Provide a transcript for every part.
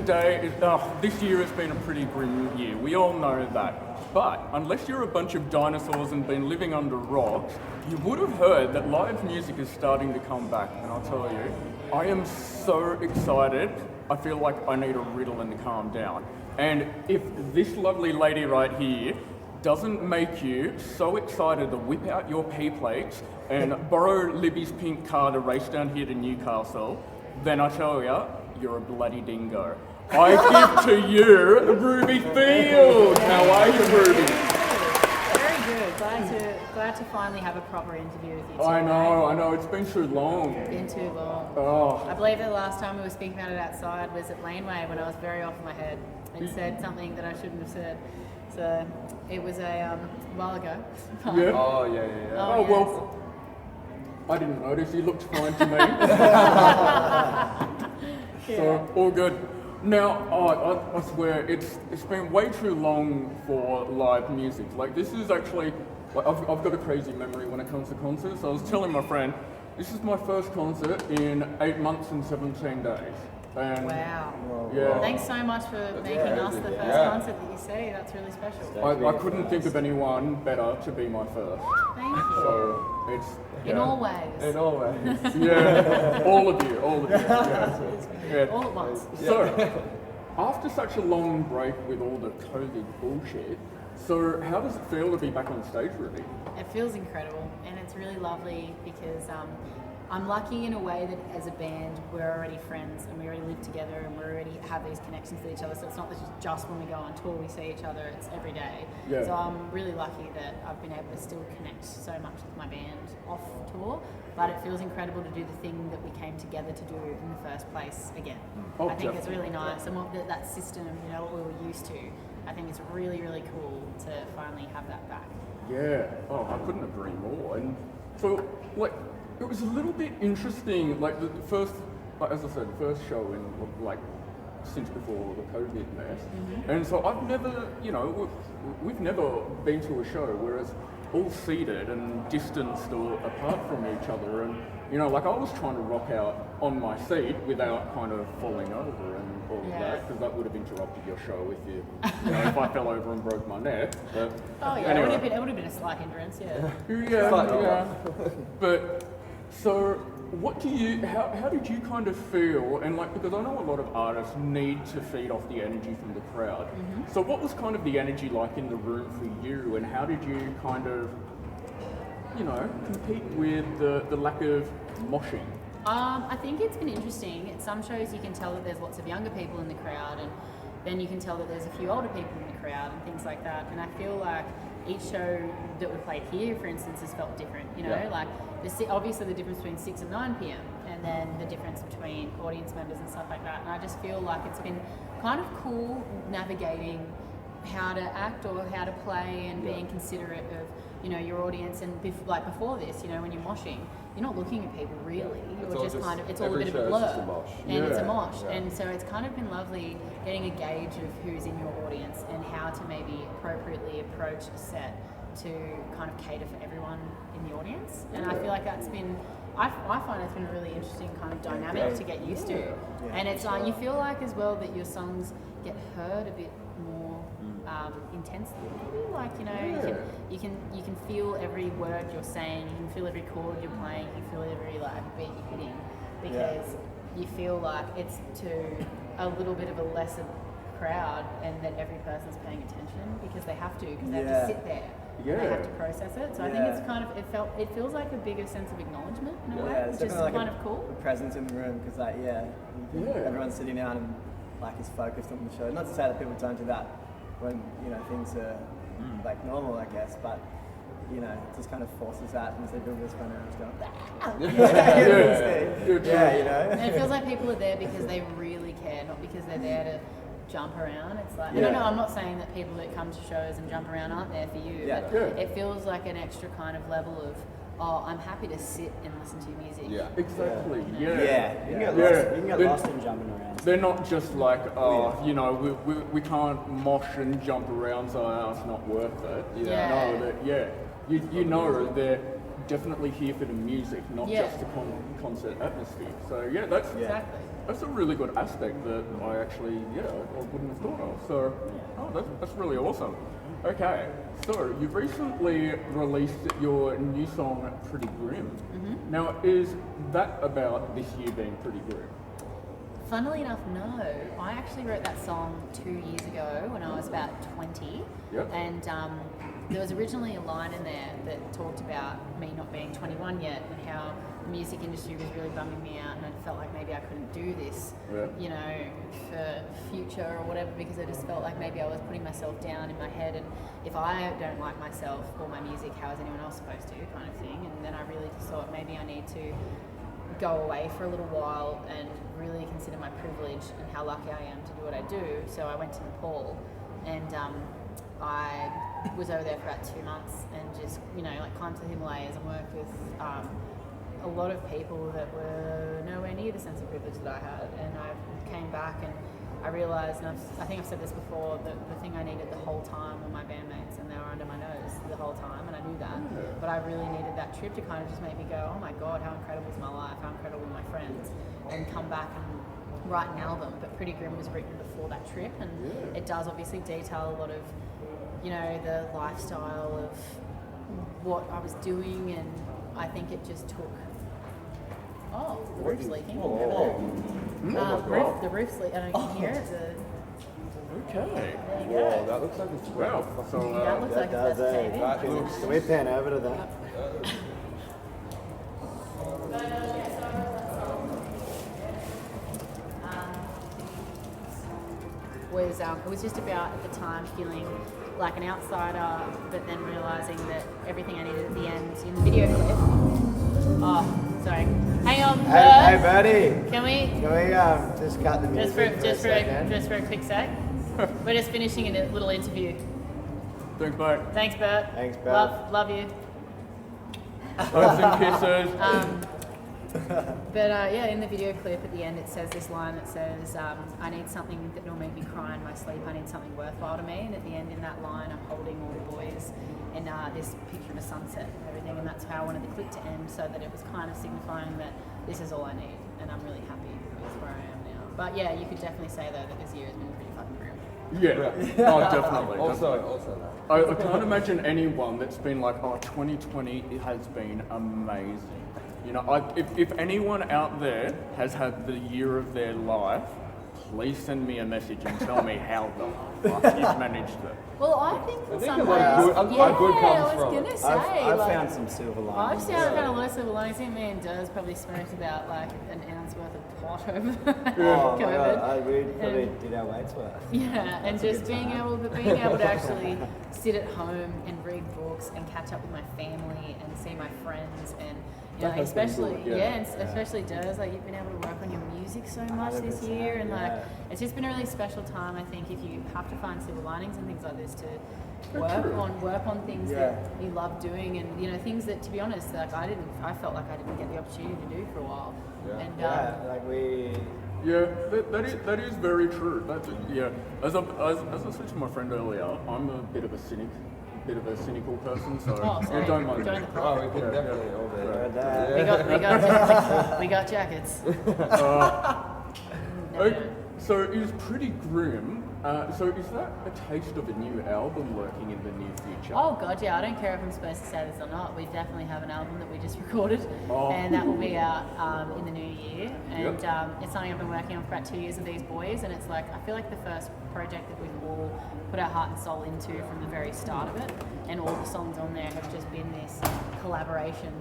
today, this year has been a pretty grim year. We all know that. But unless you're a bunch of dinosaurs and been living under rocks, you would have heard that live music is starting to come back. And I'll tell you, I am so excited. I feel like I need a Ritalin to calm down. And if this lovely lady right here doesn't make you so excited to whip out your pee plates and borrow Libby's pink car to race down here to Newcastle, then I tell you, you're a bloody dingo. I give to you Ruby Field. How are you, Ruby? Very good. Glad to finally have a proper interview with you. I know. It's been too long. Been too long. Oh. I believe the last time we were speaking about it outside was at Laneway when I was very off my head and said something that I shouldn't have said. So it was a while ago. Yeah. Oh, yeah. Oh, yes. well, I didn't notice. You looked fine to me. Yeah. So, all good. Now, I swear, it's been way too long for live music. Like, this is actually, like, I've got a crazy memory when it comes to concerts. I was telling my friend, this is my first concert in 8 months and 17 days. And Wow. yeah. Thanks so much for making us the first concert that you see. That's really special. I couldn't think of anyone better to be my first. Thank you. So, it's... In all ways. In all ways. Yeah, all of you. Yeah. All at once. So, after such a long break with all the COVID bullshit, so how does it feel to be back on stage, really? It feels incredible, and it's really lovely because I'm lucky in a way that as a band we're already friends and we already live together and we already have these connections with each other. So it's not just when we go on tour we see each other, it's every day. Yeah. So I'm really lucky that I've been able to still connect so much with my band off tour, but it feels incredible to do the thing that we came together to do in the first place again. Oh, I think it's definitely. really nice, and that system, what we were used to, I think it's really, really cool to finally have that back. Yeah. Oh, I couldn't agree more. And so, like, it was a little bit interesting, like the first, like, as I said, first show in, like, since before the COVID mess. Mm-hmm. And so I've never, we've never been to a show where it's all seated and distanced or apart from each other. And, like, I was trying to rock out on my seat without kind of falling over and all of that, because that would have interrupted your show if I fell over and broke my neck. But Oh yeah, anyway. it would have been a slight hindrance, yeah. Yeah. But so how did you kind of feel, and like, because I know a lot of artists need to feed off the energy from the crowd. Mm-hmm. So what was kind of the energy like in the room for you, and how did you kind of, compete with the lack of moshing? I think it's been interesting. At some shows you can tell that there's lots of younger people in the crowd, and then you can tell that there's a few older people in the crowd and things like that. And I feel like each show that we played here, for instance, has felt different. Like obviously the difference between 6 and 9 p.m. and then the difference between audience members and stuff like that. And I just feel like it's been kind of cool navigating how to act or how to play and being considerate of your audience. And before this, when you're moshing, you're not looking at people really. You're just kind of, it's all a bit of a blur. It's a mosh. Yeah. And so it's kind of been lovely getting a gauge of who's in your audience and how to maybe appropriately approach a set to kind of cater for everyone in the audience. And I feel like that's been, I find it's been a really interesting kind of dynamic to get used to. And it's you feel like as well that your songs get heard a bit more intensely, maybe. Like, you can feel every word you're saying, you can feel every chord you're playing, you feel every beat you're hitting, because you feel like it's to a little bit of a lesser crowd, and that every person's paying attention because they have to sit there. Yeah. They have to process it. So I think it's kind of, it feels like a bigger sense of acknowledgement in a way, which is kind of cool. A presence in the room, because everyone's sitting down and is focused on the show. Not to say that people don't do that when things are normal, I guess, but it just kind of forces that, and so people just run around and go, And it feels like people are there because they really care, not because they're there to jump around. It's like, I don't know, I'm not saying that people that come to shows and jump around aren't there for you, but it feels like an extra kind of level of, I'm happy to sit and listen to your music. Yeah. Exactly. You can get lost in jumping around. They're not just like, we can't mosh and jump around, so it's not worth it. Yeah. No, you know definitely here for the music, not Yeah. just the concert atmosphere. So yeah, that's Exactly. that's a really good aspect that I actually I wouldn't have thought of. So that's really awesome. Okay, so you've recently released your new song, Pretty Grim. Mm-hmm. Now, is that about this year being pretty grim? Funnily enough, no. I actually wrote that song 2 years ago when I was about 20. Yep. And there was originally a line in there that talked about me not being 21 yet and how the music industry was really bumming me out, and I felt like maybe I couldn't do this, you know, for future or whatever, because I just felt like maybe I was putting myself down in my head, and if I don't like myself or my music, how is anyone else supposed to, kind of thing. And then I really just thought maybe I need to go away for a little while and really consider my privilege and how lucky I am to do what I do. So I went to Nepal, and I was over there for about 2 months and just, you know, like climbed to the Himalayas and worked with a lot of people that were nowhere near the sense of privilege that I had. And I came back and I realised, and I think I've said this before, that the thing I needed the whole time were my bandmates, and they were under my nose the whole time, and I knew that. But I really needed that trip to kind of just make me go, oh my God, how incredible is my life, how incredible are my friends, and come back and write an album. But Pretty Grim was written before that trip, and it does obviously detail a lot of, you know, the lifestyle of what I was doing, and I think it just took... Oh, the roof's leaking. The roof's leaking. I don't know if you can hear it. Okay. There you Whoa, go. that looks like it's Wow. So That looks like it's best TV. Can we pan over to that? It was just about at the time feeling like an outsider, but then realising that everything I needed at the end in the video clip. Oh, sorry. Hang on, Hey, Bert. buddy. Can we Just cut the music just for a quick sec? We're just finishing a little interview. thanks, mate. Thanks, Bert. Thanks, Bert. Love you. Hugs and kisses. But yeah, in the video clip at the end, it says this line that says, I need something that will make me cry in my sleep. I need something worthwhile to me. And at the end, in that line, I'm holding all the boys in this picture of a sunset and everything. And that's how I wanted the clip to end, so that it was kind of signifying that this is all I need. And I'm really happy with where I am now. But yeah, you could definitely say, though, that this year has been pretty fucking grim. Yeah. Oh, definitely. Also that. I can't imagine anyone that's been like, oh, 2020 it has been amazing. You know, if anyone out there has had the year of their life, please send me a message and tell me how the fuck you've managed it. Well, I think in some a ways, lot good comes I was from it. gonna say, I've like, found some silver I've linings. found kind of low silver linings. I think me and Duz probably smoked about like an ounce worth of pot over Oh my COVID. God, we probably did our weights worth. Yeah, and just being able to actually sit at home and read books and catch up with my family and see my friends, and you know, That has been especially good, yeah. and especially Duz, like you've been able to work on your music so much this 100%, year, and like yeah. it's just been a really special time. I think if you have to find silver linings and things like this to True. work on things Yeah. that you love doing, and you know, things that, to be honest, like I felt like I didn't get the opportunity to do for a while. Yeah. And Yeah, like we. Yeah, that is very true. As I said to my friend earlier, I'm a bit of a cynical person, so Oh, sorry. I don't mind. Join the Oh, club. we can definitely all do that. We got jackets. Okay, so it was pretty grim. So is that a taste of a new album lurking in the near future? Oh god, yeah, I don't care if I'm supposed to say this or not. We definitely have an album that we just recorded, Oh. and that will be out in the new year. And Yep. it's something I've been working on for about 2 years with these boys, and it's like, I feel like the first project that we've all put our heart and soul into from the very start of it, and all the songs on there have just been this collaboration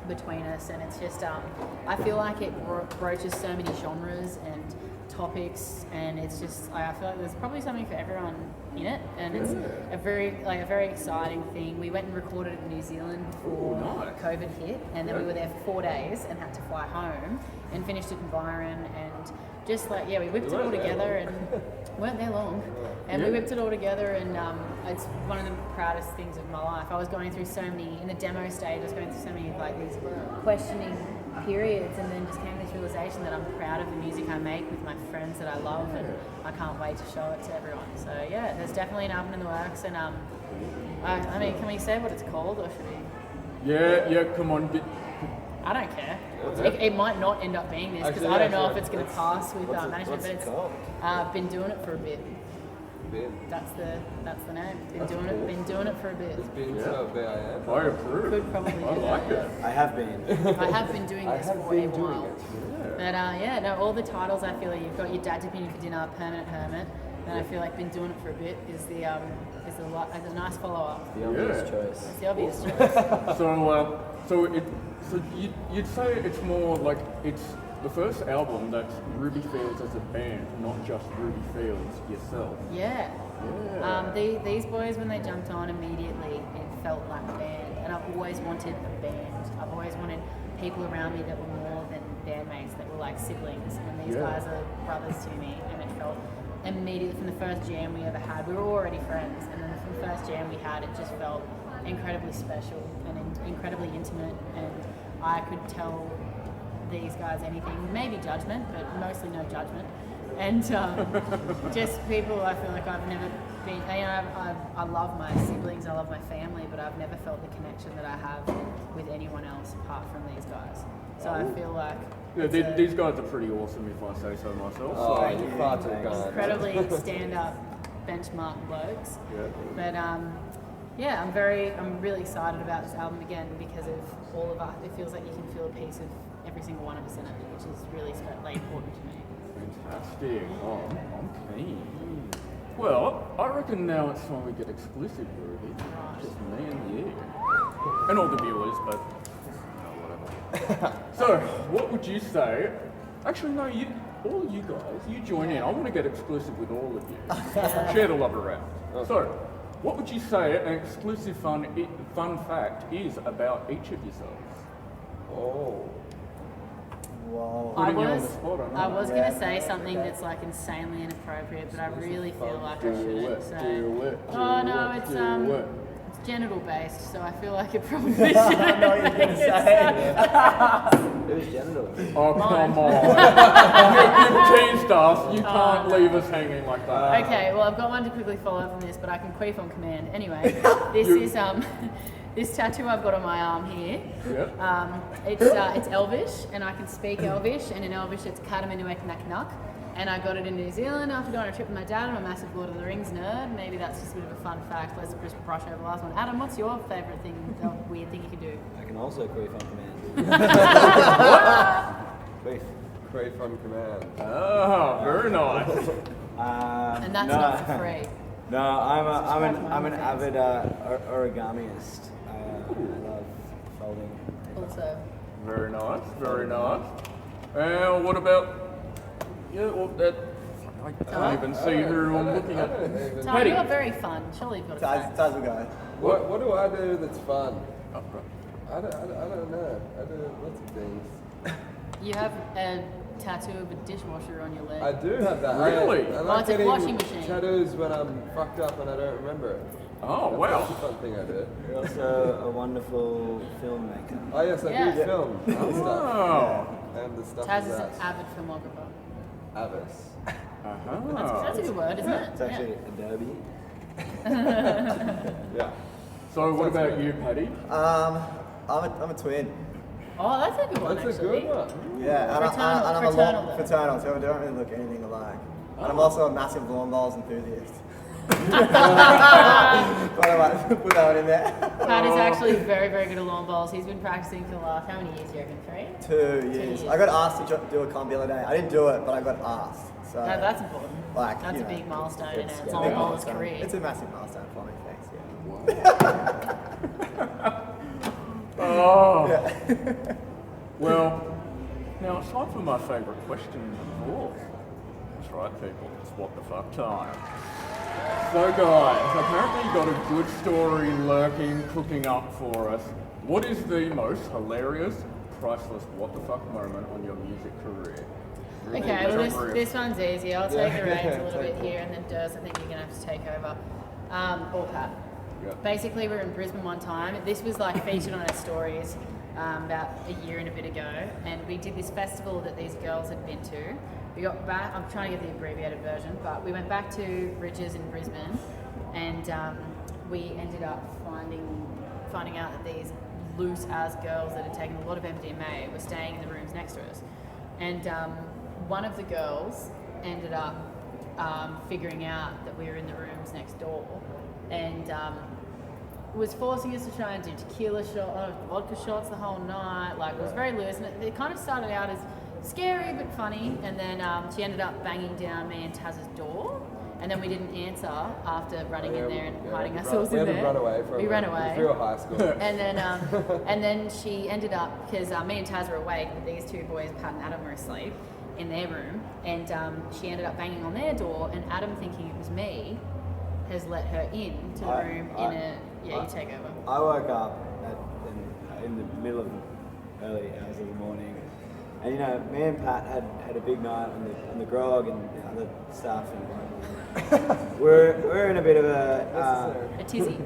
between us, and it's just I feel like it broaches so many genres and topics, and it's just, I feel like there's probably something for everyone in it, and it's a very exciting thing. We went and recorded it in New Zealand before nice. COVID hit, and then we were there for 4 days and had to fly home and finished it in Byron, and just like, yeah, we whipped it all together, and weren't there long, and we whipped it all together, and it's one of the proudest things of my life. I was going through so many, in the demo stage, I was going through so many like these questioning periods, and then just came to this realization that I'm proud of the music I make with my friends that I love, and I can't wait to show it to everyone. So yeah, there's definitely an album in the works, and I mean, can we say what it's called, or should we? Yeah, come on. I don't care. It might not end up being this because I don't know if it's going to pass with management, what's but it it's called? been doing it for a bit. That's the name. Been doing it for a bit. It's been spelled B-I-N. I approve. Could probably I do like that. it. I have been. I have been doing this for a while. But all the titles I feel like you've got your dad dipping you for dinner, permanent hermit. Then I feel like been doing it for a bit is a nice follow up. The obvious choice. It's the obvious choice. So you'd say it's more like it's the first album that's Ruby Fields as a band, not just Ruby Fields yourself. Yeah. These boys, when they jumped on immediately, it felt like a band. And I've always wanted a band. I've always wanted people around me that were more than bandmates, that were like siblings. And these guys are brothers to me. And it felt immediately from the first jam we ever had, we were already friends. And then from the first jam we had, it just felt incredibly special and incredibly intimate. And I could tell these guys anything, maybe judgment, but mostly no judgment. And just people I feel like I've never been, I love my siblings, I love my family, but I've never felt the connection that I have with anyone else apart from these guys. So I feel like these guys are pretty awesome if I say so myself. Oh, you're far too kind. incredibly stand-up benchmark blokes. Yeah. But I'm really excited about this album again because of all of us. It feels like you can feel a piece of every single one of us in it, which is really important to me. Fantastic. Oh, I'm keen. Well, I reckon now it's time we get exclusive, Ruby. Just me and you. And all the viewers, but whatever. So, what would you say? Actually, no, all you guys, you join in. I want to get exclusive with all of you. Share the love around. So, what would you say an exclusive fun fact is about each of yourselves? Oh. Whoa. I was going to say something that's like insanely inappropriate, but I really feel like I shouldn't say. It's genital based, so I feel like it probably shouldn't. I know what you're going to say. It was genital. Oh, come on. You've teased us. You can't leave us hanging like that. Okay, well I've got one to quickly follow up from this, but I can queef on command. Anyway, this is this tattoo I've got on my arm here. Yep. It's Elvish, and I can speak Elvish, and in Elvish it's Kadaminuek Nak Nuk. And I got it in New Zealand after going on a trip with my dad. I'm a massive Lord of the Rings nerd. Maybe that's just a bit of a fun fact. Let's just brush over the last one. Adam, what's your favourite thing, weird thing you can do? I can also queef on command. Queef. Queef on command. Oh, very nice. And that's not for free. No, I'm an avid origamiist. I love folding. Also. Very nice, very nice. And what about... Yeah, well, that... I can't even see who I'm looking at. Ty, you're very fun. Surely you've got a fact. Taz will go. What do I do that's fun? Oh, right. I don't know. I do lots of things. You have a tattoo of a dishwasher on your leg. I do have that. Really? I Oh, like it's a getting washing machine. tattoos when I'm fucked up and I don't remember it. Oh, That's wow. a fun thing I do. You're also a wonderful filmmaker. Oh yes, I Yeah. do film and stuff. Oh. And the stuff Taz is is an that. avid filmographer. Avis. That's a good word, isn't it? It's actually Adobe. Yeah. So what about you, Paddy? I'm a twin. Oh, that's a good one, That's a actually. good one. Yeah, and Fraternal, I'm fraternal. fraternal, so we don't really look anything alike. And I'm also a massive lawn bowls enthusiast. Thought I might put that one in there. Pat is actually very, very good at lawn bowls. He's been practicing for the last, how many years do you reckon? 3? 2 years. I got asked to do a comp the other day. I didn't do it, but I got asked. So No, that's important. like, That's you a know, big milestone in it's a a lawn big bowler's milestone. career. It's a massive milestone for me. Thanks. Yeah. Oh. Well, now it's time for my favourite question of all. That's right, people. It's what the fuck time. So, guys, apparently you got a good story lurking, cooking up for us. What is the most hilarious, priceless, what the fuck moment on your music career? Okay, well this one's easy. I'll take the reins a little Take bit here, and then Durs, I think you're gonna have to take over. Or Pat. Yep. Basically, we were in Brisbane one time. This was like featured on our stories about a year and a bit ago, and we did this festival that these girls had been to. We got back. I'm trying to get the abbreviated version, but we went back to Ridges in Brisbane, and we ended up finding out that these loose as girls that had taken a lot of MDMA were staying in the rooms next to us. And one of the girls ended up figuring out that we were in the rooms next door and was forcing us to try and do tequila shots, vodka shots the whole night. Like, it was very loose. And it kind of started out as scary but funny. And then she ended up banging down me and Taz's door. And then we didn't answer after running in there and hiding ourselves in there. We ran away. Through high school. And then she ended up, because me and Taz were awake, but these two boys, Pat and Adam, were asleep in their room. And she ended up banging on their door, and Adam, thinking it was me, has let her in to the room you take over. I woke up in the middle of the early hours of the morning, and me and Pat had a big night on the grog and the other stuff, and we're in a bit of a tizzy,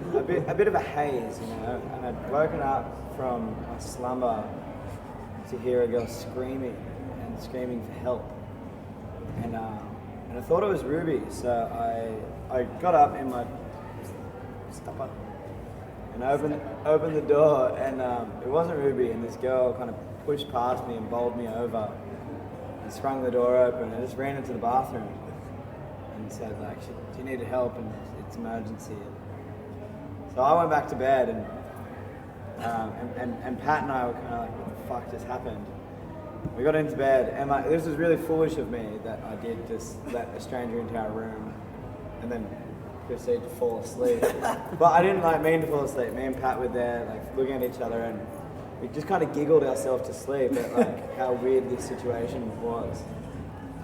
a bit of a haze, and I'd woken up from my slumber to hear a girl screaming for help, and I thought it was Ruby, so I got up in my stupper and opened the door, and it wasn't Ruby, and this girl kind of pushed past me and bowled me over and sprung the door open. I just ran into the bathroom and said, like, she needed help and it's emergency. So I went back to bed, and Pat and I were kind of like, what the fuck just happened? We got into bed, and this was really foolish of me that I did just let a stranger into our room and then proceed to fall asleep. But I didn't mean to fall asleep. Me and Pat were there looking at each other, and we just kind of giggled ourselves to sleep at how weird this situation was.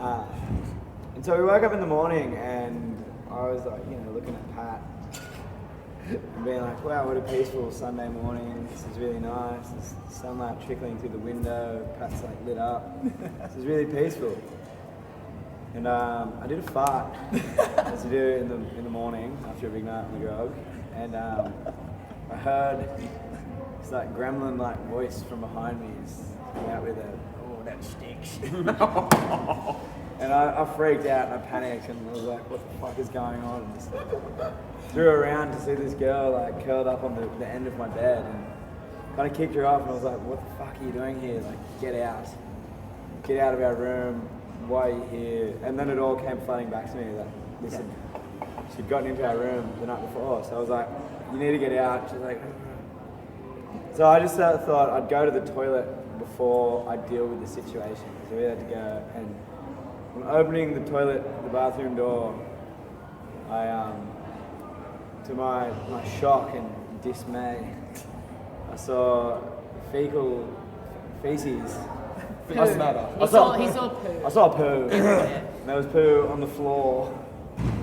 And so we woke up in the morning, and I was looking at Pat and being like, wow, what a peaceful Sunday morning. This is really nice. There's sunlight trickling through the window. Pat's lit up. This is really peaceful. And I did a fart, as you do in the morning after a big night on the grog. And I heard this gremlin voice from behind me coming out with oh, that stinks. And I freaked out and I panicked and I was like, what the fuck is going on? And just threw around to see this girl curled up on the end of my bed, and kind of kicked her off, and I was like, what the fuck are you doing here? Get out of our room. Why are you here? And then it all came flooding back to me that she'd gotten into our room the night before. So I was like, you need to get out. She's like, so I just thought I'd go to the toilet before I deal with the situation. So we had to go, and when opening the bathroom door, to my shock and dismay, I saw feces. Doesn't matter. He saw poo. I saw poo. Everywhere. There was poo on the floor.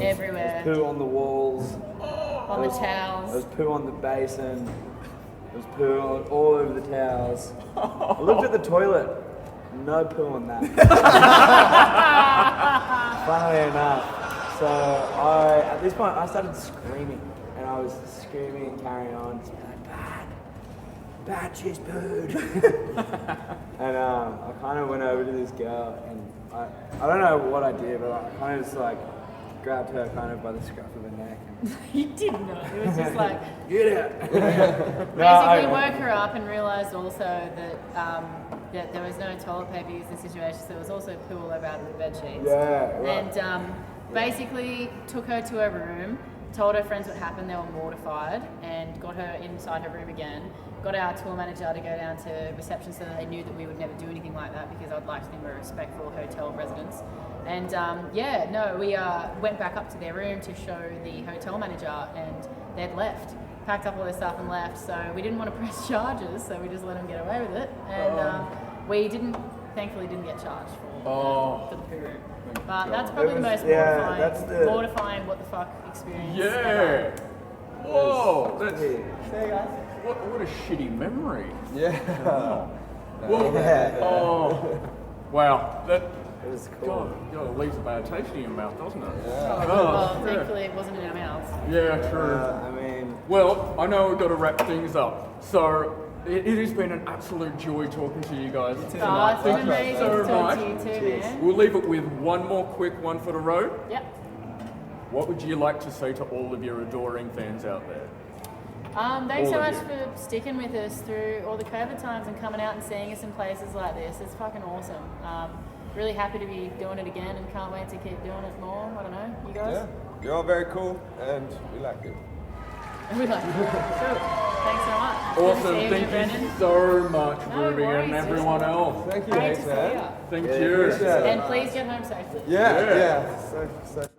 Everywhere. There was poo on the walls. On the towels. There was poo on the basin. There was poo all over the towels. I looked at the toilet. No poo on that. Funnily enough. So at this point, I started screaming. And I was screaming and carrying on. Bad, she's pooed. And I kind of went over to this girl, and I don't know what I did, but I kind of just grabbed her kind of by the scruff of her neck. And You didn't know. It was just get out. basically woke her up and realised also that there was no toilet paper used in the situation, so there was also poo all over out of the bed sheets. Yeah, right. And basically took her to her room, told her friends what happened. They were mortified, and got her inside her room again. Got our tour manager to go down to reception so that they knew that we would never do anything like that, because I'd like to think we're respectful hotel residents. And we went back up to their room to show the hotel manager, and they'd left, packed up all their stuff and left. So we didn't want to press charges, so we just let them get away with it. And we thankfully didn't get charged for the poo room. But that's probably the most mortifying what the fuck experience. Yeah. Ever. Whoa. That's, There, guys. what a shitty memory. Yeah. Well, oh. Wow. That. It was cool. God, it leaves a bad taste in your mouth, doesn't it? Yeah. Well, thankfully it wasn't in our mouths. Yeah, true. I mean, Well, I know we've got to wrap things up. So it has been an absolute joy talking to you guys tonight. It's been amazing so to talk to much. you too, man. We'll leave it with one more quick one for the road. Yep. What would you like to say to all of your adoring fans out there? Thanks All so of much you. for sticking with us through all the COVID times and coming out and seeing us in places like this. It's fucking awesome. Really happy to be doing it again and can't wait to keep doing it more. I don't know, you guys? Yeah, you're all very cool, and we like you. We like it. Cool. Thanks so much. Good to Awesome. see you, Thank Brendan. you so much, No Ruby, and worries, everyone seriously. else. Thank you, Great heaps, to see man. you. Thank Yeah, you. appreciate it. And please get home safely. Yeah, Yeah. yeah. So